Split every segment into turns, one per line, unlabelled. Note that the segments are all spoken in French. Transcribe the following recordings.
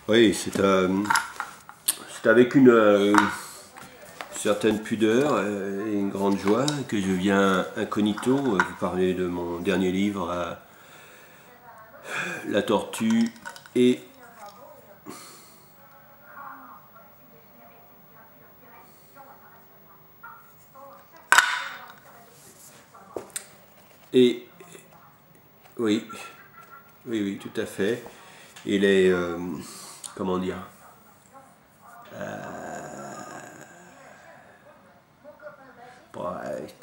Oui, c'est avec une certaine pudeur et une grande joie que je viens incognito vous parler de mon dernier livre, La tortue et oui, oui, oui, tout à fait. Il est, comment dire,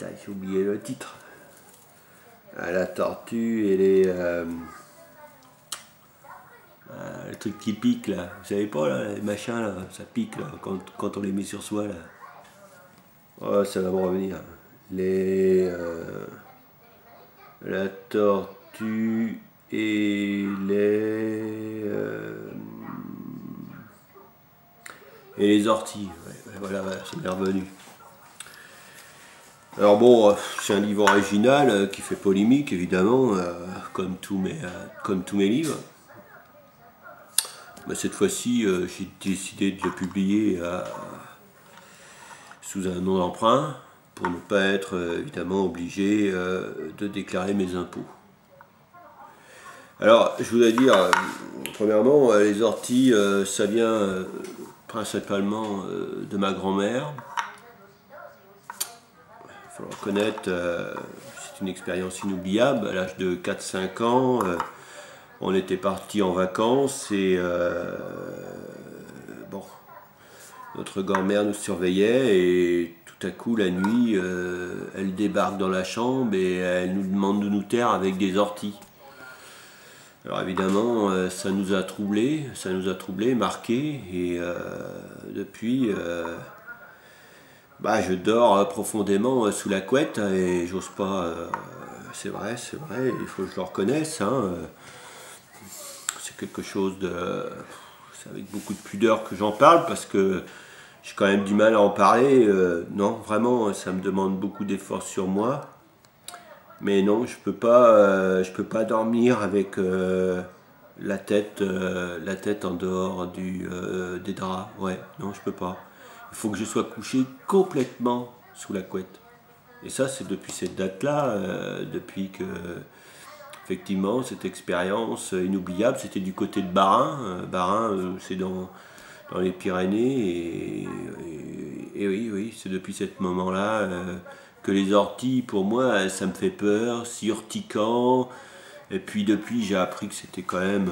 j'ai oublié le titre. La tortue et le truc qui pique là, vous savez pas là, les machins là, ça pique là, quand on les met sur soi là. Oh, ça va me revenir. La tortue et les orties. Ouais, voilà, ça m'est revenu. Alors bon, c'est un livre original qui fait polémique évidemment, comme tous mes livres. Mais cette fois-ci, j'ai décidé de le publier sous un nom d'emprunt pour ne pas être évidemment obligé de déclarer mes impôts. Alors, je voudrais dire, premièrement, les orties, ça vient principalement de ma grand-mère. Il faut le reconnaître, c'est une expérience inoubliable. À l'âge de 4-5 ans, on était partis en vacances et bon, notre grand-mère nous surveillait et tout à coup, la nuit, elle débarque dans la chambre et elle nous demande de nous taire avec des orties. Alors évidemment, ça nous a troublés, marqués, et depuis, je dors profondément sous la couette et j'ose pas. C'est vrai, il faut que je le reconnaisse. Hein, c'est quelque chose de. C'est avec beaucoup de pudeur que j'en parle parce que j'ai quand même du mal à en parler. Non, vraiment, ça me demande beaucoup d'efforts sur moi. Mais non, je peux pas dormir avec la tête en dehors des draps. Ouais, non, je peux pas. Il faut que je sois couché complètement sous la couette. Et ça, c'est depuis cette date-là, depuis que, effectivement, cette expérience inoubliable, c'était du côté de Barin. Barin, c'est dans les Pyrénées. Et oui, c'est depuis ce moment-là que les orties, pour moi, ça me fait peur, c'est urticant. Et puis depuis, j'ai appris que c'était quand même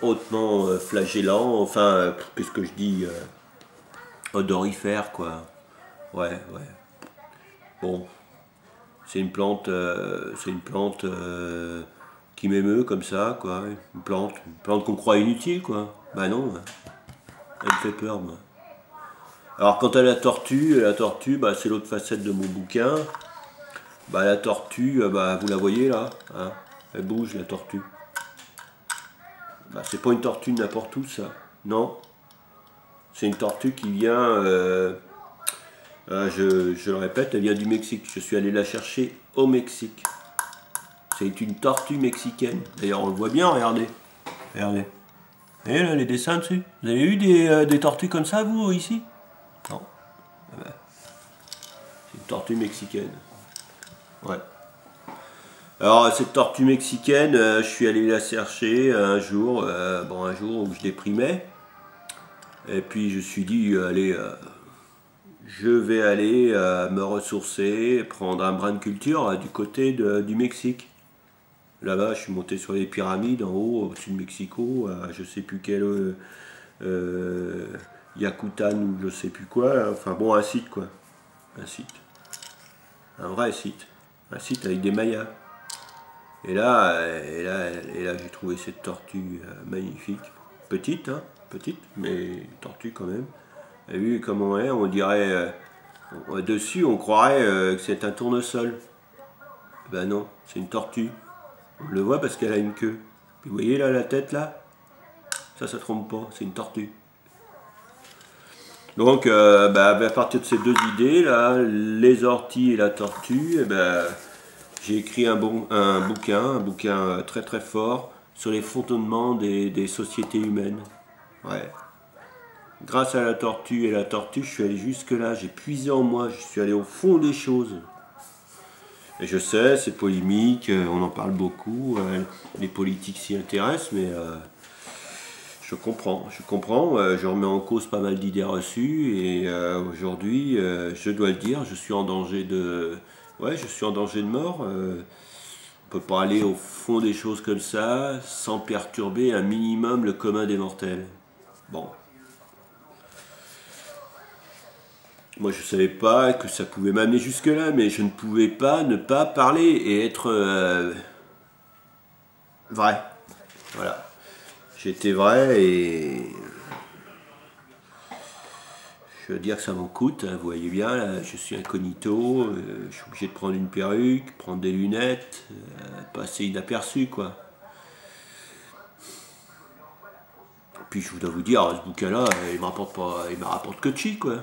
hautement flagellant. Enfin, qu'est-ce que je dis, odorifère, quoi. Ouais. Bon, c'est une plante qui m'émeut comme ça, quoi. Une plante qu'on croit inutile, quoi. Bah non, elle me fait peur, moi. Alors quant à la tortue, c'est l'autre facette de mon bouquin. La tortue, vous la voyez là, hein, elle bouge la tortue. C'est pas une tortue n'importe où ça, non. C'est une tortue qui vient, je le répète, elle vient du Mexique. Je suis allé la chercher au Mexique. C'est une tortue mexicaine. D'ailleurs on le voit bien, regardez. Regardez. Vous voyez là, les dessins dessus. Vous avez eu des tortues comme ça vous ici? Non. C'est une tortue mexicaine. Ouais. Alors cette tortue mexicaine, je suis allé la chercher un jour où je déprimais. Et puis je me suis dit, allez, je vais aller me ressourcer, prendre un brin de culture du côté du Mexique. Là-bas, je suis monté sur les pyramides en haut, au-dessus de Mexico, je sais plus quel Yakutan ou je sais plus quoi. Enfin bon, un site quoi. Un site. Un vrai site. Un site avec des Mayas. Et là j'ai trouvé cette tortue magnifique. Petite, hein, petite, mais tortue quand même. Vous avez vu comment elle est, on dirait, dessus on croirait que c'est un tournesol. Ben non, c'est une tortue. On le voit parce qu'elle a une queue. Puis vous voyez là la tête là? Ça trompe pas, c'est une tortue. Donc à partir de ces deux idées là, les orties et la tortue, j'ai écrit un bouquin très très fort sur les fondements des sociétés humaines. Ouais. Grâce à la tortue et la tortue, je suis allé jusque là, j'ai puisé en moi, je suis allé au fond des choses. Et je sais, c'est polémique, on en parle beaucoup, les politiques s'y intéressent, mais je comprends, je remets en cause pas mal d'idées reçues, et aujourd'hui, je dois le dire, je suis en danger de... Ouais, je suis en danger de mort. On ne peut pas aller au fond des choses comme ça, sans perturber un minimum le commun des mortels. Bon. Moi, je ne savais pas que ça pouvait m'amener jusque-là, mais je ne pouvais pas ne pas parler et être vrai. Voilà. J'étais vrai et je veux dire que ça m'en coûte. Hein, vous voyez bien, là, je suis incognito, je suis obligé de prendre une perruque, prendre des lunettes, passer inaperçu, quoi. Puis je dois vous dire, ce bouquin-là, il me rapporte que de chi, quoi.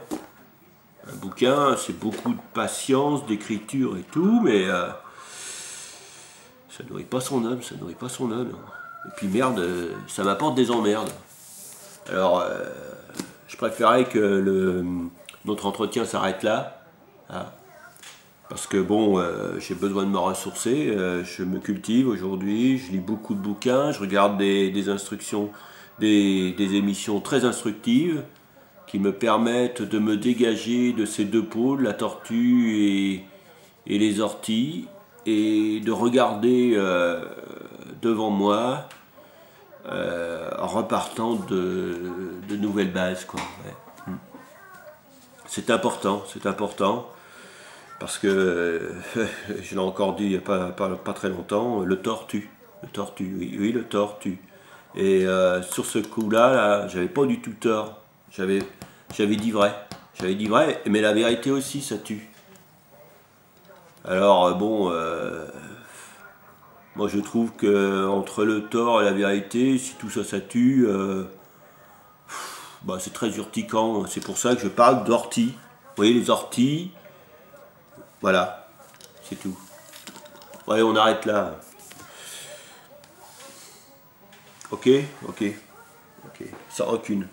Un bouquin, c'est beaucoup de patience, d'écriture et tout, mais ça nourrit pas son âme, ça nourrit pas son âme. Et puis merde, ça m'apporte des emmerdes. Alors, je préférais que notre entretien s'arrête là, hein, parce que bon, j'ai besoin de me ressourcer, je me cultive aujourd'hui, je lis beaucoup de bouquins, je regarde des instructions, des émissions très instructives, qui me permettent de me dégager de ces deux pôles, la tortue et les orties, et de regarder devant moi en repartant de nouvelles bases, quoi. Ouais. C'est important, parce que, je l'ai encore dit il n'y a pas très longtemps, le tortue, oui, le tortue. Et sur ce coup-là, là, j'avais pas du tout tort. J'avais dit vrai. Mais la vérité aussi, ça tue. Alors, bon, moi je trouve que entre le tort et la vérité, si tout ça, ça tue, bah, c'est très urticant. C'est pour ça que je parle d'orties. Vous voyez, les orties, voilà, c'est tout. Ouais, on arrête là. Ok. Sans rancune.